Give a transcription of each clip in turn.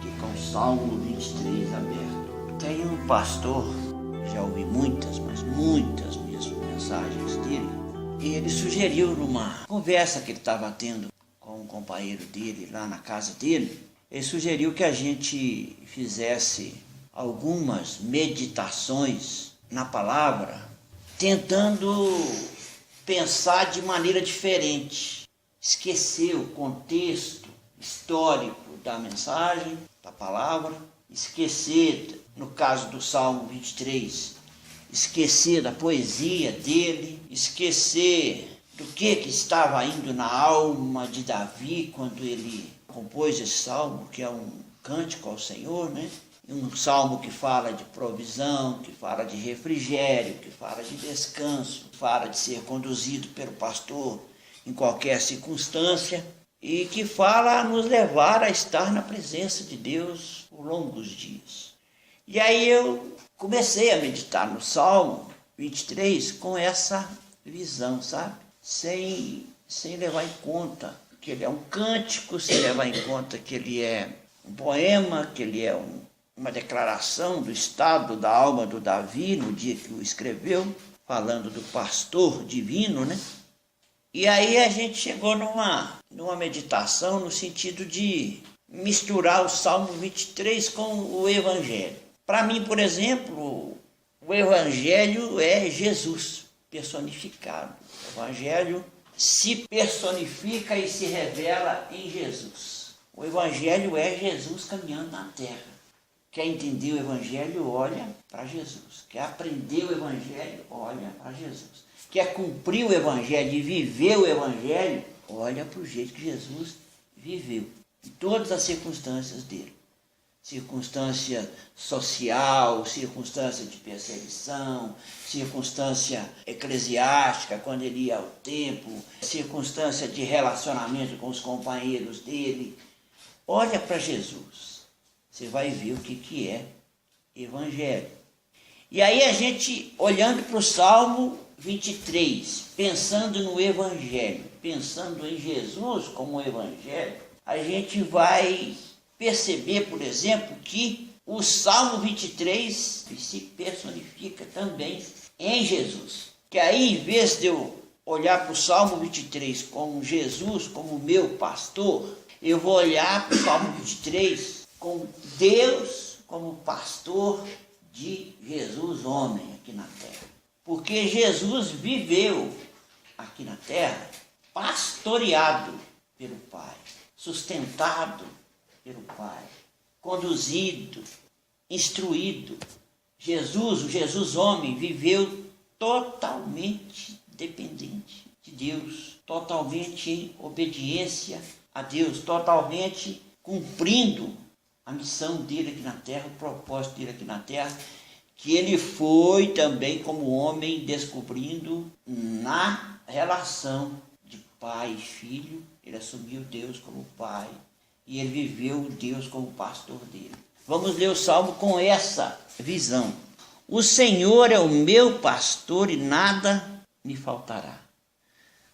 aqui com o Salmo 23 aberto. Tem um pastor, já ouvi muitas, mas muitas mesmo, mensagens dele, e ele sugeriu numa conversa que ele estava tendo com um companheiro dele lá na casa dele, ele sugeriu que a gente fizesse algumas meditações na palavra, tentando pensar de maneira diferente, esquecer o contexto histórico da mensagem, da palavra, esquecer, no caso do Salmo 23, esquecer da poesia dele, esquecer do que estava indo na alma de Davi quando ele compôs esse salmo, que é um cântico ao Senhor, né? Um salmo que fala de provisão, que fala de refrigério, que fala de descanso, que fala de ser conduzido pelo pastor em qualquer circunstância e que fala a nos levar a estar na presença de Deus por longos dias. E aí eu comecei a meditar no Salmo 23 com essa visão, sabe? Sem levar em conta que ele é um cântico, sem levar em conta que ele é um poema, que ele é uma declaração do estado da alma do Davi no dia que o escreveu, falando do pastor divino, né? E aí a gente chegou numa meditação no sentido de misturar o Salmo 23 com o Evangelho. Para mim, por exemplo, o Evangelho é Jesus personificado. O Evangelho se personifica e se revela em Jesus. O Evangelho é Jesus caminhando na terra. Quer entender o Evangelho, olha para Jesus. Quer aprender o Evangelho, olha para Jesus. Quer cumprir o Evangelho e viver o Evangelho, olha para o jeito que Jesus viveu. Em todas as circunstâncias dele. Circunstância social, circunstância de perseguição, circunstância eclesiástica, quando ele ia ao templo, circunstância de relacionamento com os companheiros dele. Olha para Jesus. Você vai ver o que é Evangelho. E aí a gente, olhando para o Salmo 23, pensando no Evangelho, pensando em Jesus como Evangelho, a gente vai perceber, por exemplo, que o Salmo 23 se personifica também em Jesus. Que aí, em vez de eu olhar para o Salmo 23 como Jesus, como meu pastor, eu vou olhar para o Salmo 23 com Deus como pastor de Jesus, homem, aqui na terra. Porque Jesus viveu aqui na terra pastoreado pelo Pai, sustentado pelo Pai, conduzido, instruído. Jesus, o Jesus homem, viveu totalmente dependente de Deus, totalmente em obediência a Deus, totalmente cumprindo a missão dele aqui na terra, o propósito dele aqui na terra, que ele foi também como homem descobrindo na relação de pai e filho. Ele assumiu Deus como pai e ele viveu Deus como pastor dele. Vamos ler o Salmo com essa visão. O Senhor é o meu pastor e nada me faltará.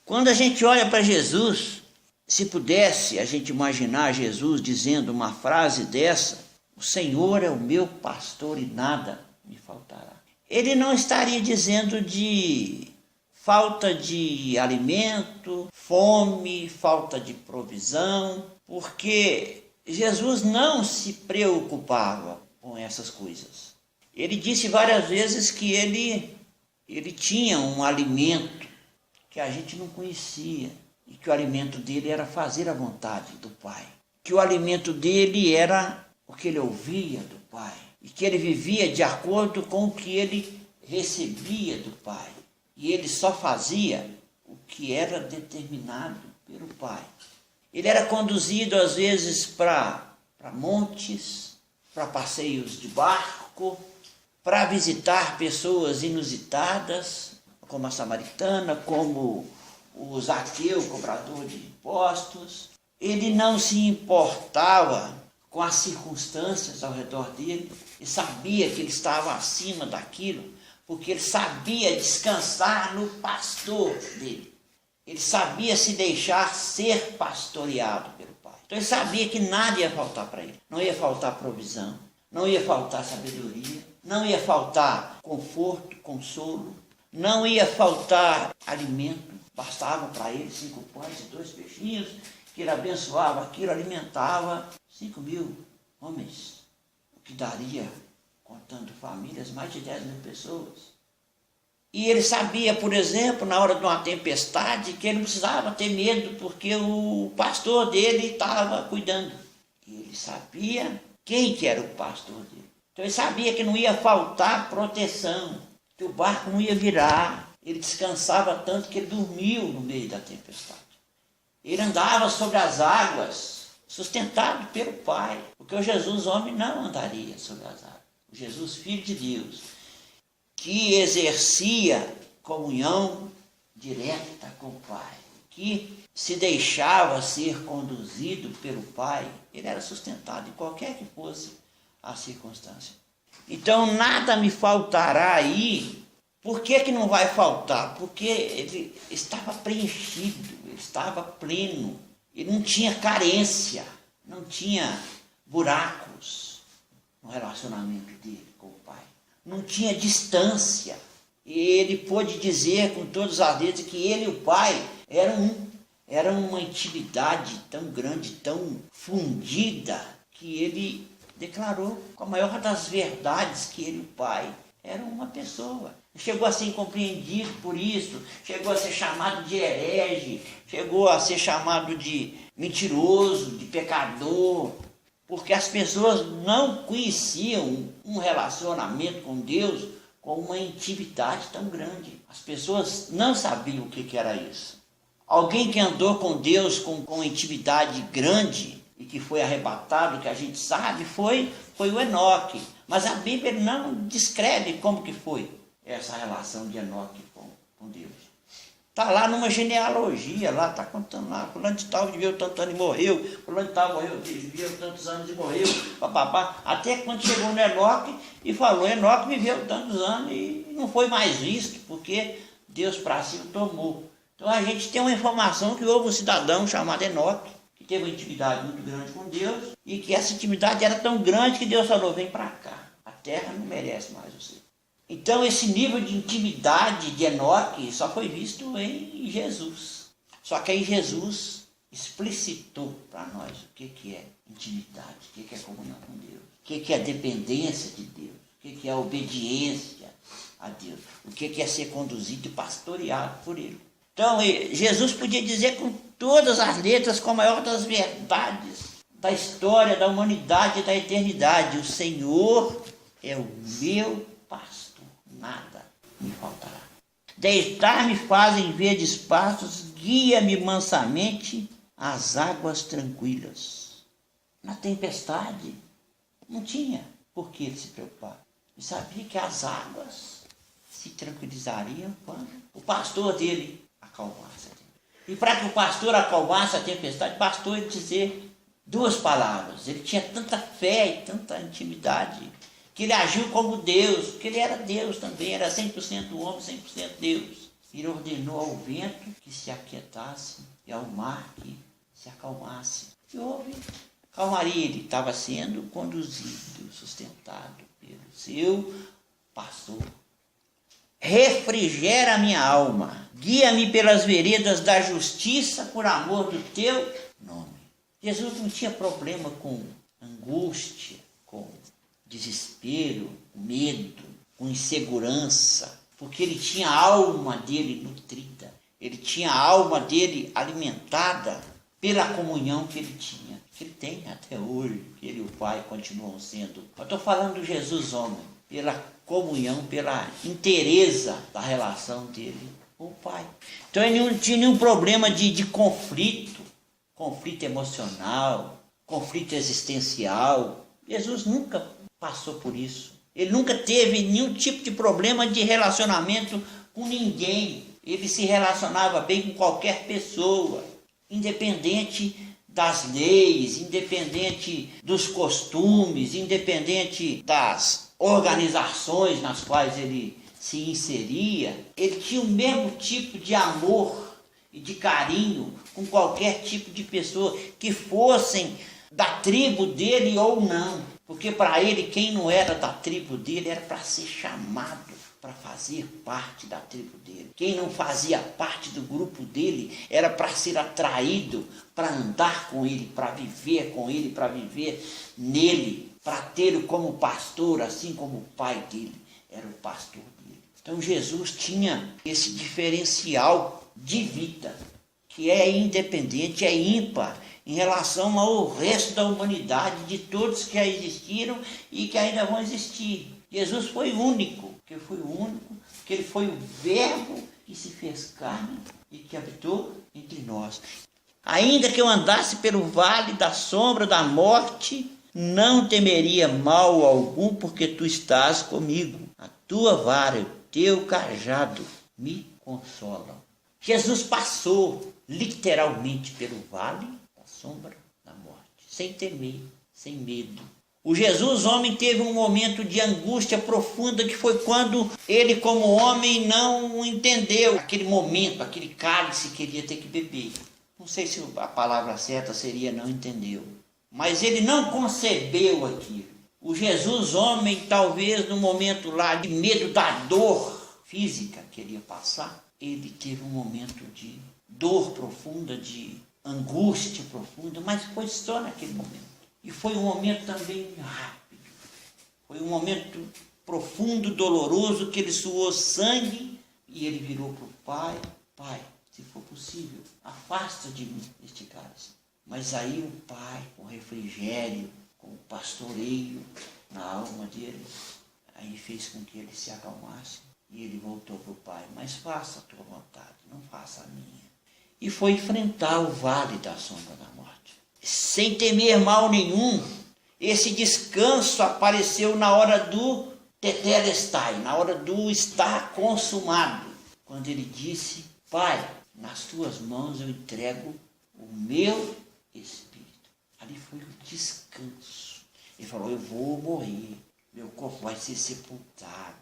Quando a gente olha para Jesus, se pudesse a gente imaginar Jesus dizendo uma frase dessa, o Senhor é o meu pastor e nada me faltará. Ele não estaria dizendo de falta de alimento, fome, falta de provisão, porque Jesus não se preocupava com essas coisas. Ele disse várias vezes que ele tinha um alimento que a gente não conhecia. E que o alimento dele era fazer a vontade do Pai. Que o alimento dele era o que ele ouvia do Pai. E que ele vivia de acordo com o que ele recebia do Pai. E ele só fazia o que era determinado pelo Pai. Ele era conduzido às vezes para montes, para passeios de barco, para visitar pessoas inusitadas, como a samaritana, como o Zaqueu, cobrador de impostos. Ele não se importava com as circunstâncias ao redor dele. Ele sabia que ele estava acima daquilo, porque ele sabia descansar no pastor dele. Ele sabia se deixar ser pastoreado pelo Pai. Então ele sabia que nada ia faltar para ele. Não ia faltar provisão, não ia faltar sabedoria, não ia faltar conforto, consolo, não ia faltar alimento. Bastava para ele 5 pães e 2 peixinhos, que ele abençoava aquilo, alimentava 5.000 homens, o que daria, contando famílias, mais de 10.000 pessoas. E ele sabia, por exemplo, na hora de uma tempestade, que ele não precisava ter medo, porque o pastor dele estava cuidando. E ele sabia quem que era o pastor dele. Então ele sabia que não ia faltar proteção, que o barco não ia virar. Ele descansava tanto que ele dormiu no meio da tempestade. Ele andava sobre as águas, sustentado pelo Pai, porque o Jesus homem não andaria sobre as águas. O Jesus filho de Deus, que exercia comunhão direta com o Pai, que se deixava ser conduzido pelo Pai, ele era sustentado em qualquer que fosse a circunstância. Então nada me faltará aí. Por que não vai faltar? Porque ele estava preenchido, ele estava pleno, ele não tinha carência, não tinha buracos no relacionamento dele com o Pai, não tinha distância. E ele pôde dizer com todas as letras que ele e o Pai era uma intimidade tão grande, tão fundida, que ele declarou com a maior das verdades que ele e o Pai eram uma pessoa. Chegou a ser incompreendido por isso, chegou a ser chamado de herege, chegou a ser chamado de mentiroso, de pecador, porque as pessoas não conheciam um relacionamento com Deus com uma intimidade tão grande. As pessoas não sabiam o que era isso. Alguém que andou com Deus com intimidade grande e que foi arrebatado, que a gente sabe, foi o Enoque. Mas a Bíblia não descreve como que foi essa relação de Enoque com Deus. Está lá numa genealogia, lá está contando lá, fulano de tal viveu tantos anos e morreu, fulano de tal viveu tantos anos e morreu, papapá. Até quando chegou no Enoque e falou, Enoque viveu tantos anos e não foi mais visto, porque Deus para si o tomou. Então a gente tem uma informação que houve um cidadão chamado Enoque, que teve uma intimidade muito grande com Deus, e que essa intimidade era tão grande que Deus falou, vem para cá, a terra não merece mais você. Então esse nível de intimidade de Enoque só foi visto em Jesus. Só que aí Jesus explicitou para nós o que é intimidade, o que é comunhão com Deus, o que é dependência de Deus, o que é obediência a Deus, o que é ser conduzido e pastoreado por Ele. Então Jesus podia dizer com todas as letras, com a maior das verdades da história, da humanidade e da eternidade, o Senhor é o meu pastor. Nada me faltará. Deitar-me faz em verdes pastos, guia-me mansamente às águas tranquilas. Na tempestade, não tinha por que se preocupar. Ele sabia que as águas se tranquilizariam quando o pastor dele acalmasse a tempestade. E para que o pastor acalmasse a tempestade, bastou ele dizer 2 palavras. Ele tinha tanta fé e tanta intimidade, que ele agiu como Deus, porque ele era Deus também, era 100% homem, 100% Deus. Ele ordenou ao vento que se aquietasse e ao mar que se acalmasse. E houve calmaria, ele estava sendo conduzido, sustentado pelo seu pastor. Refrigera a minha alma, guia-me pelas veredas da justiça por amor do teu nome. Jesus não tinha problema com angústia, com desespero, medo, com insegurança, porque ele tinha a alma dele nutrida, ele tinha a alma dele alimentada pela comunhão que ele tinha, que ele tem até hoje, que ele e o Pai continuam sendo. Eu estou falando do Jesus homem, pela comunhão, pela inteireza da relação dele com o Pai. Então ele não tinha nenhum problema de conflito emocional, conflito existencial. Jesus nunca passou por isso. Ele nunca teve nenhum tipo de problema de relacionamento com ninguém. Ele se relacionava bem com qualquer pessoa, independente das leis, independente dos costumes, independente das organizações nas quais ele se inseria. Ele tinha o mesmo tipo de amor e de carinho com qualquer tipo de pessoa, que fossem da tribo dele ou não. Porque para ele, quem não era da tribo dele era para ser chamado para fazer parte da tribo dele. Quem não fazia parte do grupo dele era para ser atraído, para andar com ele, para viver com ele, para viver nele, para tê-lo como pastor, assim como o pai dele era o pastor dele. Então Jesus tinha esse diferencial de vida, que é independente, é ímpar em relação ao resto da humanidade, de todos que já existiram e que ainda vão existir. Jesus foi único, que ele foi o Verbo que se fez carne e que habitou entre nós. Ainda que eu andasse pelo vale da sombra da morte, não temeria mal algum, porque tu estás comigo. A tua vara e o teu cajado me consolam. Jesus passou literalmente pelo vale da sombra da morte, sem temer, sem medo. O Jesus homem teve um momento de angústia profunda, que foi quando ele, como homem, não entendeu aquele momento, aquele cálice que ele ia ter que beber. Não sei se a palavra certa seria não entendeu, mas ele não concebeu aquilo. O Jesus homem, talvez no momento lá de medo da dor física que ele ia passar, ele teve um momento de dor profunda, de angústia profunda, mas foi só naquele momento. E foi um momento também rápido. Foi um momento profundo, doloroso, que ele suou sangue e ele virou para o Pai: Pai, se for possível, afasta de mim este cálice. Mas aí o Pai, com refrigério, com o pastoreio na alma dele, aí fez com que ele se acalmasse e ele voltou para o Pai: mas faça a tua vontade, não faça a minha. E foi enfrentar o vale da sombra da morte. Sem temer mal nenhum. Esse descanso apareceu na hora do tetelestai, na hora do estar consumado, quando ele disse: Pai, nas tuas mãos eu entrego o meu espírito. Ali foi o descanso. Ele falou: eu vou morrer, meu corpo vai ser sepultado.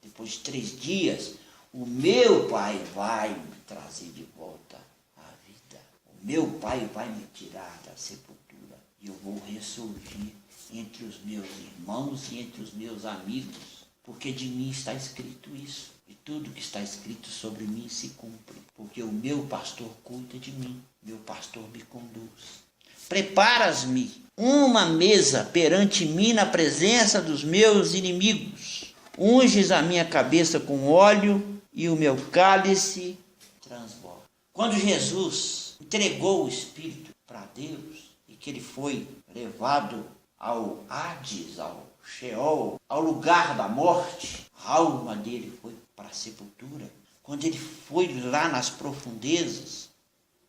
Depois de 3 dias, o meu Pai vai me trazer de volta à vida. O meu Pai vai me tirar da sepultura e eu vou ressurgir entre os meus irmãos e entre os meus amigos, porque de mim está escrito isso. E tudo que está escrito sobre mim se cumpre, porque o meu pastor cuida de mim, meu pastor me conduz. Preparas-me uma mesa perante mim na presença dos meus inimigos. Unges a minha cabeça com óleo e o meu cálice transborda. Quando Jesus entregou o Espírito para Deus e que ele foi levado ao Hades, ao Sheol, ao lugar da morte, a alma dele foi para a sepultura. Quando ele foi lá nas profundezas,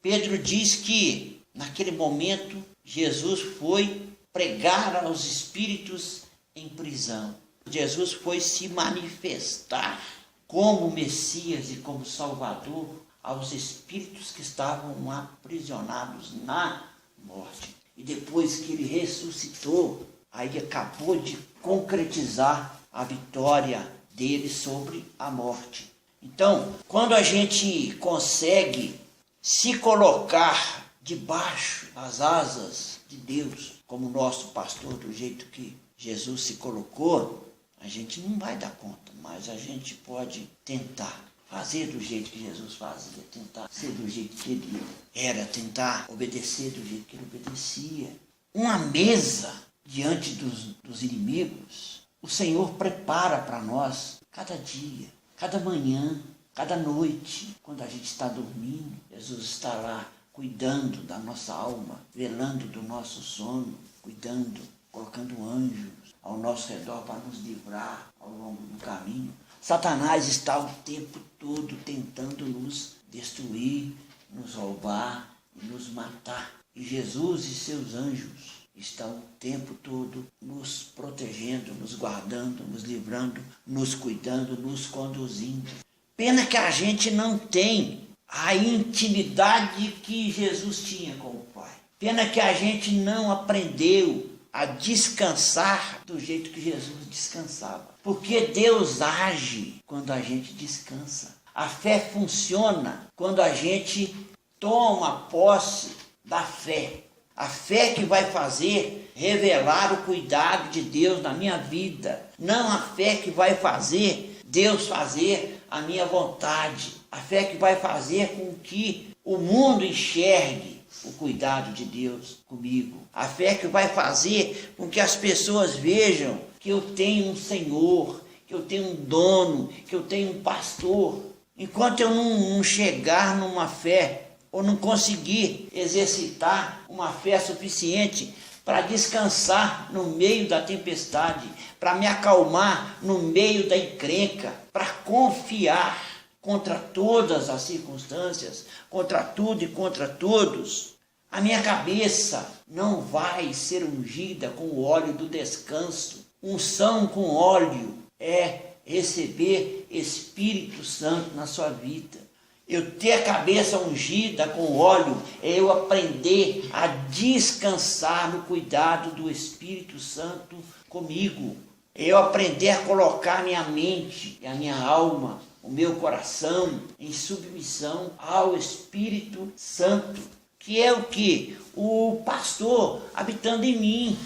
Pedro diz que naquele momento Jesus foi pregar aos espíritos em prisão. Jesus foi se manifestar como Messias e como Salvador aos espíritos que estavam aprisionados na morte. E depois que ele ressuscitou, aí acabou de concretizar a vitória dele sobre a morte. Então, quando a gente consegue se colocar debaixo das asas de Deus, como nosso pastor, do jeito que Jesus se colocou, a gente não vai dar conta, mas a gente pode tentar fazer do jeito que Jesus fazia, tentar ser do jeito que ele era, tentar obedecer do jeito que ele obedecia. Uma mesa diante dos inimigos, o Senhor prepara para nós cada dia, cada manhã, cada noite. Quando a gente está dormindo, Jesus está lá cuidando da nossa alma, velando do nosso sono, cuidando, colocando anjos ao nosso redor para nos livrar ao longo do caminho. Satanás está o tempo todo tentando nos destruir, nos roubar e nos matar. E Jesus e seus anjos estão o tempo todo nos protegendo, nos guardando, nos livrando, nos cuidando, nos conduzindo. Pena que a gente não tem a intimidade que Jesus tinha com o Pai. Pena que a gente não aprendeu a descansar do jeito que Jesus descansava. Porque Deus age quando a gente descansa. A fé funciona quando a gente toma posse da fé. A fé que vai fazer revelar o cuidado de Deus na minha vida. Não a fé que vai fazer Deus fazer a minha vontade. A fé que vai fazer com que o mundo enxergue o cuidado de Deus comigo. A fé que vai fazer com que as pessoas vejam que eu tenho um Senhor, que eu tenho um dono, que eu tenho um pastor. Enquanto eu não chegar numa fé, ou não conseguir exercitar uma fé suficiente para descansar no meio da tempestade, para me acalmar no meio da encrenca, para confiar contra todas as circunstâncias, contra tudo e contra todos, a minha cabeça não vai ser ungida com o óleo do descanso. Unção com óleo é receber Espírito Santo na sua vida. Eu ter a cabeça ungida com óleo é eu aprender a descansar no cuidado do Espírito Santo comigo. É eu aprender a colocar minha mente e a minha alma, o meu coração em submissão ao Espírito Santo, que é o que? O pastor habitando em mim.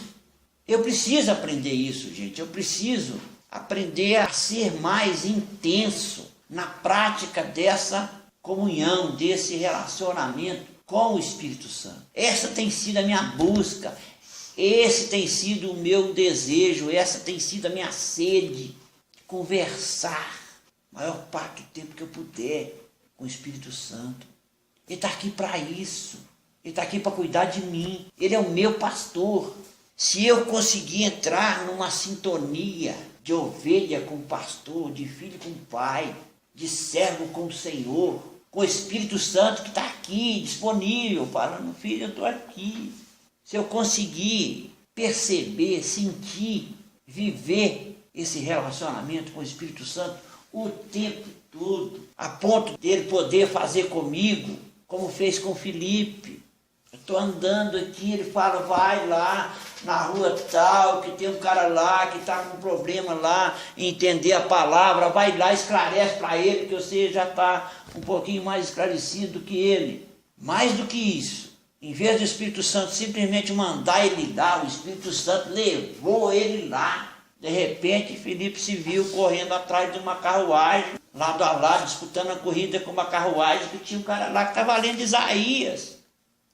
Eu preciso aprender isso, gente. Eu preciso aprender a ser mais intenso na prática dessa comunhão, desse relacionamento com o Espírito Santo. Essa tem sido a minha busca, esse tem sido o meu desejo, essa tem sido a minha sede, conversar a maior parte do tempo que eu puder com o Espírito Santo. Ele está aqui para isso, ele está aqui para cuidar de mim, ele é o meu pastor. Se eu conseguir entrar numa sintonia de ovelha com o pastor, de filho com o pai, de servo com o Senhor, com o Espírito Santo que está aqui, disponível, falando, filho, eu estou aqui. Se eu conseguir perceber, sentir, viver esse relacionamento com o Espírito Santo o tempo todo, a ponto dele poder fazer comigo, como fez com Felipe. Eu estou andando aqui, ele fala, vai lá na rua tal, que tem um cara lá que está com um problema lá, entender a palavra, vai lá, esclarece para ele, que você já está um pouquinho mais esclarecido do que ele. Mais do que isso, em vez do Espírito Santo simplesmente mandar ele lá, o Espírito Santo levou ele lá. De repente, Felipe se viu correndo atrás de uma carruagem, lado a lado, disputando a corrida com uma carruagem, que tinha um cara lá que estava lendo Isaías.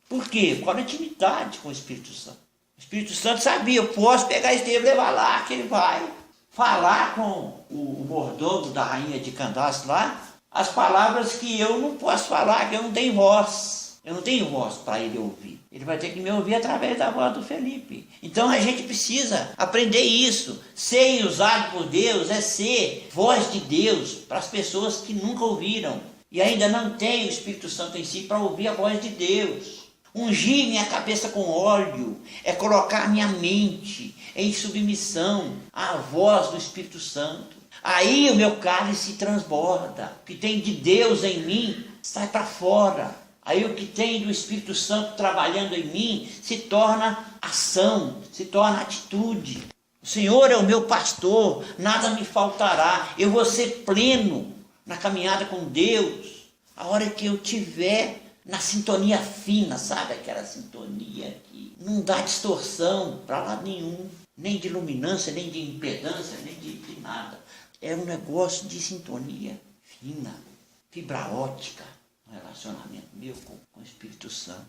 Por quê? Por causa da intimidade com o Espírito Santo. O Espírito Santo sabia, eu posso pegar Estevão e levar lá, que ele vai falar com o mordomo da rainha de Candace lá, as palavras que eu não posso falar, que eu não tenho voz. Eu não tenho voz para ele ouvir. Ele vai ter que me ouvir através da voz do Felipe. Então a gente precisa aprender isso. Ser usado por Deus é ser voz de Deus para as pessoas que nunca ouviram e ainda não têm o Espírito Santo em si para ouvir a voz de Deus. Ungir minha cabeça com óleo é colocar minha mente em submissão à voz do Espírito Santo. Aí o meu cálice transborda. O que tem de Deus em mim sai para fora. Aí o que tem do Espírito Santo trabalhando em mim se torna ação, se torna atitude. O Senhor é o meu pastor, nada me faltará. Eu vou ser pleno na caminhada com Deus. A hora que eu tiver na sintonia fina, sabe? Aquela sintonia que não dá distorção para lado nenhum. Nem de luminância, nem de impedância, nem de nada. É um negócio de sintonia fina, fibra ótica. Relacionamento meu com o Espírito Santo.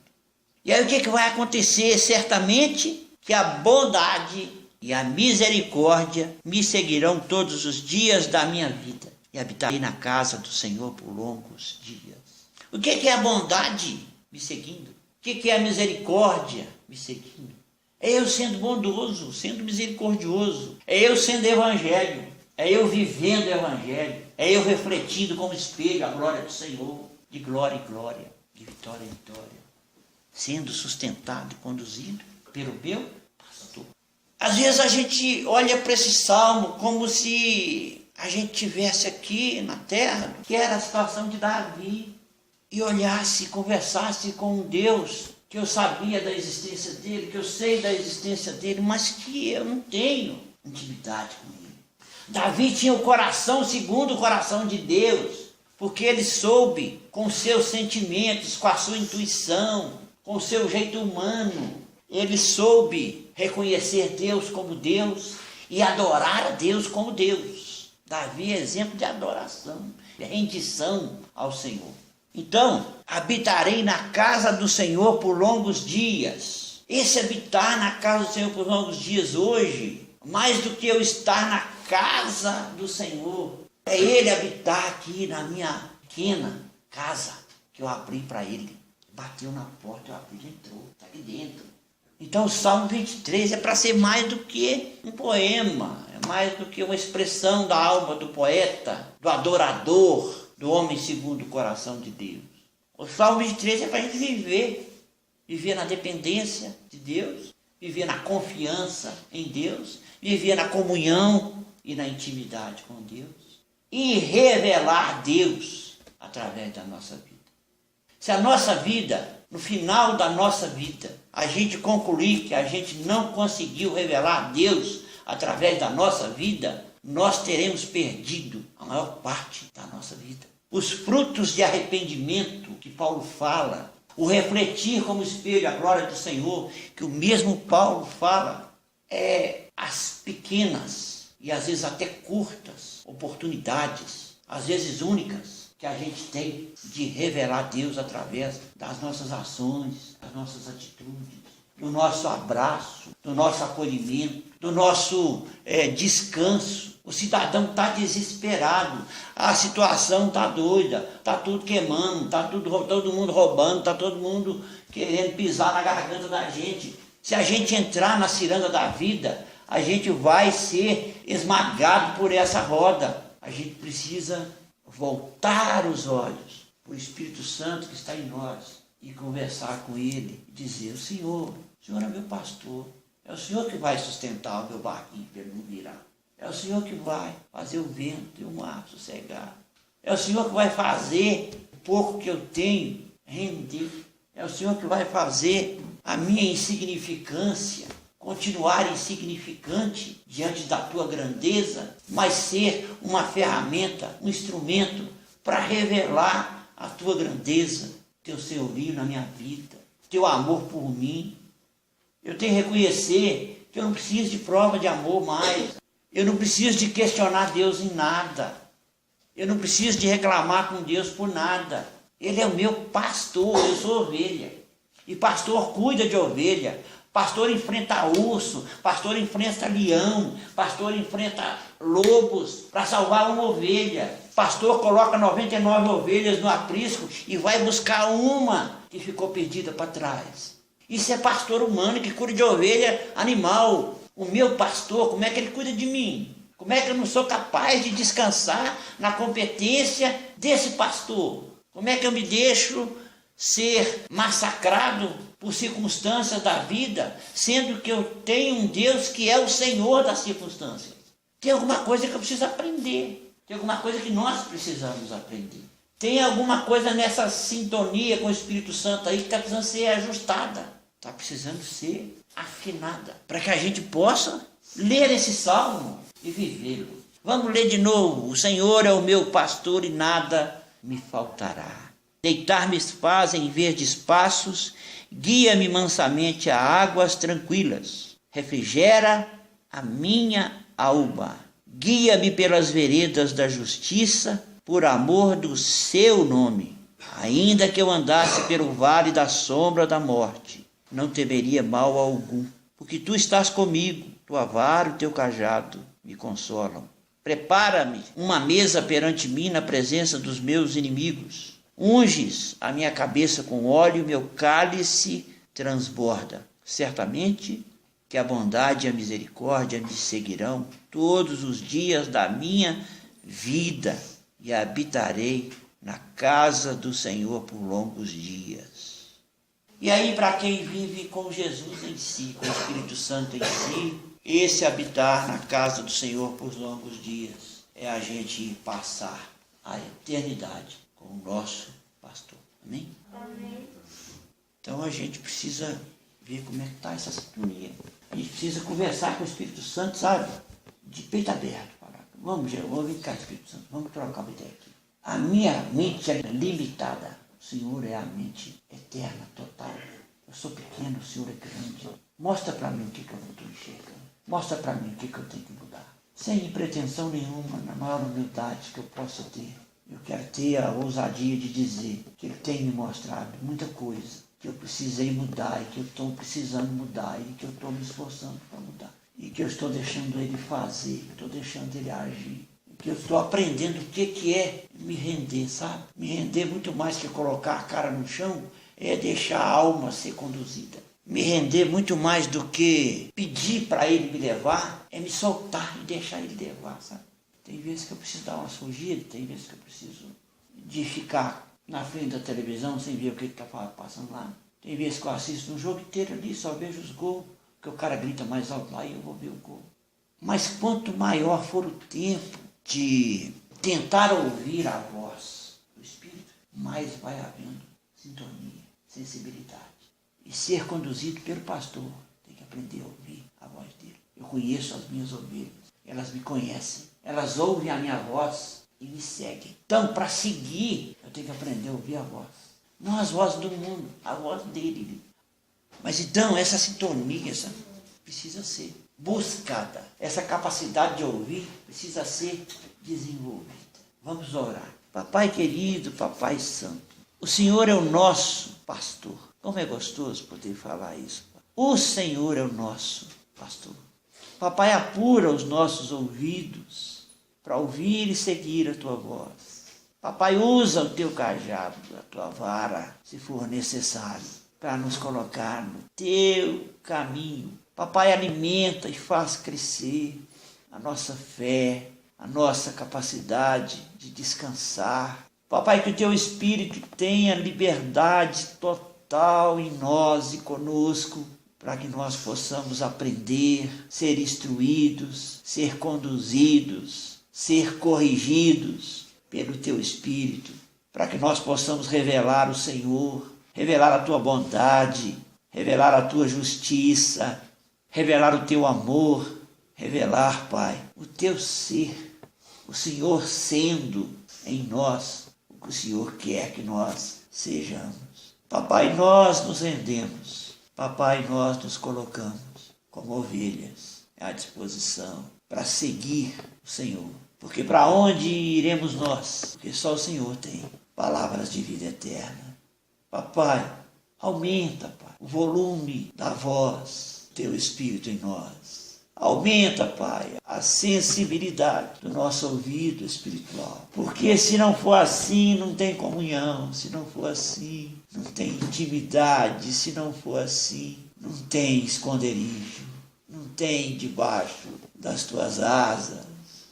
E aí o que vai acontecer? Certamente que a bondade e a misericórdia me seguirão todos os dias da minha vida e habitarei na casa do Senhor por longos dias. O que é a bondade me seguindo? O que é a misericórdia me seguindo? É eu sendo bondoso, sendo misericordioso, é eu sendo evangelho, é eu vivendo o evangelho, é eu refletindo como espelho a glória do Senhor. De glória em glória, de vitória em vitória, sendo sustentado e conduzido pelo meu pastor. Às vezes a gente olha para esse salmo como se a gente tivesse aqui na terra, que era a situação de Davi, e olhasse, conversasse com um Deus que eu sabia da existência dele, que eu sei da existência dele, mas que eu não tenho intimidade com ele. Davi tinha o coração segundo o coração de Deus. porque ele soube, com seus sentimentos, com a sua intuição, com o seu jeito humano, ele soube reconhecer Deus como Deus e adorar a Deus como Deus. Davi é exemplo de adoração, de rendição ao Senhor. Então, habitarei na casa do Senhor por longos dias. Esse habitar na casa do Senhor por longos dias hoje, mais do que eu estar na casa do Senhor, é Ele habitar aqui na minha pequena casa, que eu abri para Ele. Bateu na porta, eu abri, Ele entrou, está aqui dentro. Então o Salmo 23 é para ser mais do que um poema, é mais do que uma expressão da alma do poeta, do adorador, do homem segundo o coração de Deus. O Salmo 23 é para a gente viver na dependência de Deus, viver na confiança em Deus, viver na comunhão e na intimidade com Deus e revelar Deus através da nossa vida. Se a nossa vida, no final da nossa vida, a gente concluir que a gente não conseguiu revelar Deus através da nossa vida, nós teremos perdido a maior parte da nossa vida. Os frutos de arrependimento que Paulo fala, o refletir como espelho a glória do Senhor, que o mesmo Paulo fala, é as pequenas e às vezes até curtas oportunidades, às vezes únicas, que a gente tem de revelar Deus através das nossas ações, das nossas atitudes, do nosso abraço, do nosso acolhimento, do nosso descanso. O cidadão está desesperado, a situação está doida, está tudo queimando, está todo mundo roubando, está todo mundo querendo pisar na garganta da gente. Se a gente entrar na ciranda da vida, a gente vai ser esmagado por essa roda. A gente precisa voltar os olhos para o Espírito Santo que está em nós e conversar com Ele e dizer: o Senhor é meu pastor, é o Senhor que vai sustentar o meu barquinho para ele não virar, é o Senhor que vai fazer o vento e o mar sossegar, é o Senhor que vai fazer o pouco que eu tenho render, é o Senhor que vai fazer a minha insignificância continuar insignificante diante da tua grandeza, mas ser uma ferramenta, um instrumento para revelar a tua grandeza, teu senhorio na minha vida, teu amor por mim. Eu tenho que reconhecer que eu não preciso de prova de amor mais, eu não preciso de questionar Deus em nada, eu não preciso de reclamar com Deus por nada. Ele é o meu pastor, eu sou ovelha, e pastor cuida de ovelha. Pastor enfrenta urso, pastor enfrenta leão, pastor enfrenta lobos para salvar uma ovelha. Pastor coloca 99 ovelhas no aprisco e vai buscar uma que ficou perdida para trás. Isso é pastor humano que cuida de ovelha animal. O meu pastor, como é que ele cuida de mim? Como é que eu não sou capaz de descansar na competência desse pastor? Como é que eu me deixo ser massacrado por circunstâncias da vida, sendo que eu tenho um Deus que é o Senhor das circunstâncias? Tem alguma coisa que eu preciso aprender, tem alguma coisa que nós precisamos aprender, tem alguma coisa nessa sintonia com o Espírito Santo aí que está precisando ser ajustada, está precisando ser afinada, para que a gente possa ler esse salmo e vivê-lo. Vamos ler de novo: o Senhor é o meu pastor e nada me faltará. Deitar-me faz em verdes passos, guia-me mansamente a águas tranquilas, refrigera a minha alma, guia-me pelas veredas da justiça, por amor do seu nome. Ainda que eu andasse pelo vale da sombra da morte, não temeria mal algum, porque tu estás comigo, tua vara e o teu cajado me consolam. Prepara-me uma mesa perante mim na presença dos meus inimigos. Unges a minha cabeça com óleo, meu cálice transborda. Certamente que a bondade e a misericórdia me seguirão todos os dias da minha vida, e habitarei na casa do Senhor por longos dias. E aí, para quem vive com Jesus em si, com o Espírito Santo em si, esse habitar na casa do Senhor por longos dias é a gente passar a eternidade com o nosso pastor. Amém? Amém. Então a gente precisa ver como é que está essa sintonia. A gente precisa conversar com o Espírito Santo, sabe? De peito aberto. Vamos, vem cá, Espírito Santo, vamos trocar uma ideia aqui. A minha mente é limitada. O Senhor é a mente eterna, total. Eu sou pequeno, o Senhor é grande. Mostra para mim o que eu não estou enxergando. Mostra para mim o que eu tenho que mudar. Sem pretensão nenhuma, na maior humildade que eu possa ter. Eu quero ter a ousadia de dizer que Ele tem me mostrado muita coisa que eu precisei mudar e que eu estou precisando mudar e que eu estou me esforçando para mudar. E que eu estou deixando Ele fazer, estou deixando Ele agir. Que eu estou aprendendo o que é me render, sabe? Me render muito mais que colocar a cara no chão, é deixar a alma ser conduzida. Me render muito mais do que pedir para Ele me levar, é me soltar e deixar Ele levar, sabe? Tem vezes que eu preciso dar uma fugida, tem vezes que eu preciso de ficar na frente da televisão sem ver o que está passando lá. Tem vezes que eu assisto um jogo inteiro ali, só vejo os gols, que o cara grita mais alto lá e eu vou ver o gol. Mas quanto maior for o tempo de tentar ouvir a voz do Espírito, mais vai havendo sintonia, sensibilidade. E ser conduzido pelo pastor, tem que aprender a ouvir a voz dele. Eu conheço as minhas ovelhas, elas me conhecem, elas ouvem a minha voz e me seguem. Então, para seguir, eu tenho que aprender a ouvir a voz. Não as vozes do mundo, a voz dele. Mas então, essa sintonia precisa ser buscada. Essa capacidade de ouvir precisa ser desenvolvida. Vamos orar. Papai querido, Papai Santo, o Senhor é o nosso pastor. Como é gostoso poder falar isso. O Senhor é o nosso pastor. Papai, apura os nossos ouvidos para ouvir e seguir a tua voz. Papai, usa o teu cajado, a tua vara, se for necessário, para nos colocar no teu caminho. Papai, alimenta e faz crescer a nossa fé, a nossa capacidade de descansar. Papai, que o teu Espírito tenha liberdade total em nós e conosco, para que nós possamos aprender, ser instruídos, ser conduzidos, ser corrigidos pelo teu Espírito, para que nós possamos revelar o Senhor, revelar a tua bondade, revelar a tua justiça, revelar o teu amor, revelar, Pai, o teu ser, o Senhor sendo em nós o que o Senhor quer que nós sejamos. Papai, nós nos rendemos. Papai, nós nos colocamos como ovelhas à disposição para seguir o Senhor. Porque para onde iremos nós? Porque só o Senhor tem palavras de vida eterna. Papai, aumenta, Pai, o volume da voz, teu Espírito em nós. Aumenta, Pai, a sensibilidade do nosso ouvido espiritual. Porque se não for assim, não tem comunhão. Se não for assim, não tem intimidade. Se não for assim, não tem esconderijo. Não tem debaixo das tuas asas.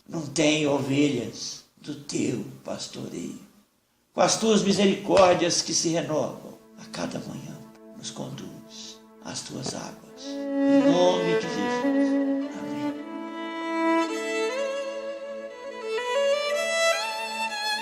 Não tem ovelhas do teu pastoreio. Com as tuas misericórdias que se renovam a cada manhã, nos conduz às tuas águas. Em nome